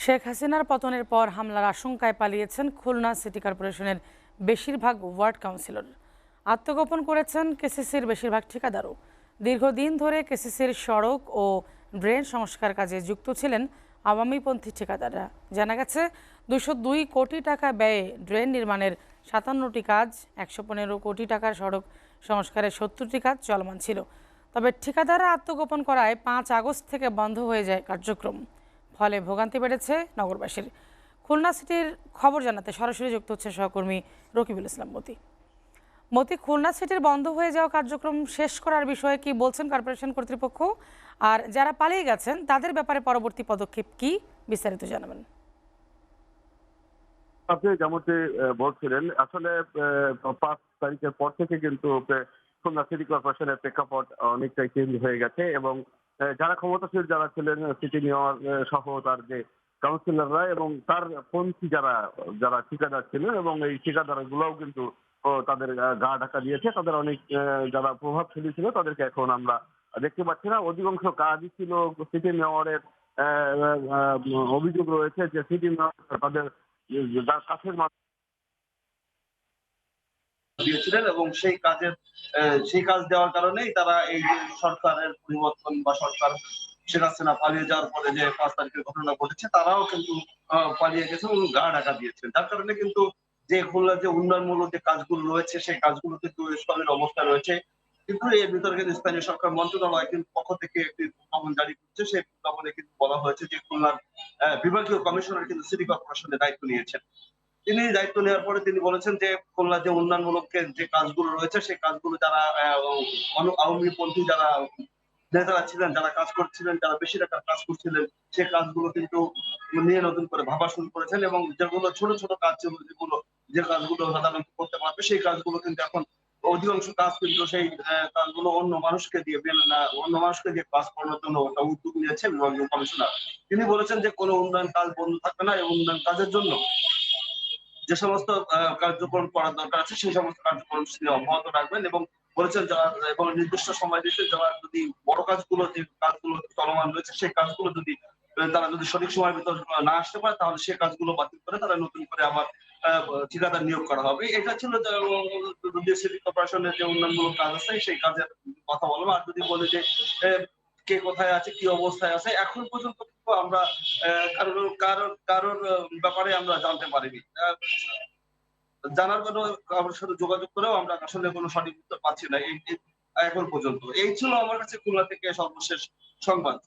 শেখ হাসিনার পতনের পর হামলার আশঙ্কায় পালিয়েছেন খুলনা সিটি কর্পোরেশনের বেশিরভাগ ওয়ার্ড কাউন্সিলর। আত্মগোপন করেছেন কেসিসির বেশিরভাগ ঠিকাদারও। দীর্ঘদিন ধরে কেসিসির সড়ক ও ড্রেন সংস্কার কাজে যুক্ত ছিলেন আওয়ামীপন্থী ঠিকাদাররা। জানা গেছে 202 কোটি টাকা ব্যয়ে ড্রেন নির্মাণের 57টি কাজ, 115 কোটি টাকার সড়ক সংস্কারের 70টি কাজ চলমান ছিল। তবে ঠিকাদাররা আত্মগোপন করায় 5 আগস্ট থেকে বন্ধ হয়ে যায় কার্যক্রম। ফলে ভোগান্তি বেড়েছে নগরবাসীর। খুলনা সিটির খবর জানাতে সরাসরি যুক্ত হচ্ছে সহকর্মী রকিবুল ইসলাম মতি। খুলনা সিটির বন্ধ হয়ে যাওয়া কার্যক্রম শেষ করার বিষয়ে কি বলছেন কর্পোরেশন কর্তৃপক্ষ, আর যারা পালিয়ে গেছেন তাদের ব্যাপারে পরবর্তী পদক্ষেপ কি, বিস্তারিত জানাবেন। আপনি যেমনটি বলছিলেন, আসলে 5 তারিখের পর থেকে কিন্তু খুলনা সিটি কর্পোরেশনের প্রেক্ষাপট অনেকটাই চেঞ্জ হয়ে গেছে এবং যারা ক্ষমতাশীল যারা ছিলেন সিটি মেয়র সহ তার যে কাউন্সিলররা এবং তার পন্থী যারা যারা ঠিকাদার ছিলেন এবং এই ঠিকাদার গুলোও কিন্তু তাদের গা ঢাকা দিয়েছে। তাদের অনেক যারা প্রভাবশালী ছিল তাদেরকে এখন আমরা দেখতে পাচ্ছি না। অধিকাংশ কাজই ছিল সিটি মেয়রের। অভিযোগ রয়েছে যে সিটি মেয়র তাদের যার কাছের দিয়েছিলেন এবং সেই কাজ দেওয়ার কারণেই তারা এই যে সরকারের পরিবর্তন বা সরকার শেখ হাসিনা পালিয়ে যাওয়ার পরে যে 5 তারিখের ঘটনা ঘটেছে তারাও কিন্তু পালিয়ে গেছে এবং গা ঢাকা দিয়েছেন। যার কারণে কিন্তু যে খুলনার যে উন্নয়নমূলক যে কাজগুলো রয়েছে সেই কাজগুলো কিন্তু স্থবির অবস্থা রয়েছে। কিন্তু এর ভিতরে কিন্তু স্থানীয় সরকার মন্ত্রণালয় কিন্তু পক্ষ থেকে একটি প্রজ্ঞাপন জারি করছে। সেই প্রজ্ঞাপনে কিন্তু বলা হয়েছে যে খুলনার বিভাগীয় কমিশনার কিন্তু সিটি কর্পোরেশনের দায়িত্ব নিয়েছেন। তিনি দায়িত্ব নেওয়ার পরে তিনি বলেছেন যে খুলনা যে উন্নয়নমূলক যে কাজগুলো রয়েছে সেই কাজগুলো যারা আওয়ামীপন্থী যারা নেতারা ছিলেন, যারা কাজ করছিলেন, যারা বেশি টাকার কাজ করছিলেন, সেই কাজগুলো কিন্তু নিয়ে নতুন করে ভাবা শুরু করেছেন এবং যেগুলো ছোট ছোট কাজ ছিল যে কাজগুলো সাধারণত করতে পারবে সেই কাজগুলো কিন্তু এখন অধিকাংশ কাজ কিন্তু সেই কাজগুলো অন্য মানুষকে দিয়ে অন্য মানুষকে দিয়ে কাজ করানোর জন্য একটা উদ্যোগ নিয়েছে বিভাগীয় কমিশনার। তিনি বলেছেন যে কোনো উন্নয়ন কাজ বন্ধ থাকবে না, এই উন্নয়ন কাজের জন্য যে সমস্ত কার্যক্রম করার দরকার আছে সেই সমস্ত কার্যক্রম তিনি অব্যাহত রাখবেন এবং বলেছেন যারা এবং নির্দিষ্ট সময় দিতে যারা যদি বড় কাজগুলো যে কাজগুলো চলমান রয়েছে সেই কাজগুলো যদি তারা যদি সঠিক সময়ের ভিতর না আসতে পারে তাহলে সেই কাজগুলো বাতিল করে তারা নতুন করে আবার ঠিকাদার নিয়োগ করা হবে। এটা ছিল যে সিটি কর্পোরেশনের যে উন্নয়নমূলক কাজ আছে সেই কাজের কথা বলবো। আর যদি বলে যে কে কোথায় আছে কি অবস্থায় আছে এখন পর্যন্ত কিন্তু আমরা কারোর ব্যাপারে আমরা জানতে পারিনি। জানার জন্য আমার সাথে যোগাযোগ করেও আমরা আসলে কোনো সঠিক উত্তর পাচ্ছি না এখন পর্যন্ত। এই ছিল আমার কাছে খুলনা থেকে সর্বশেষ সংবাদ।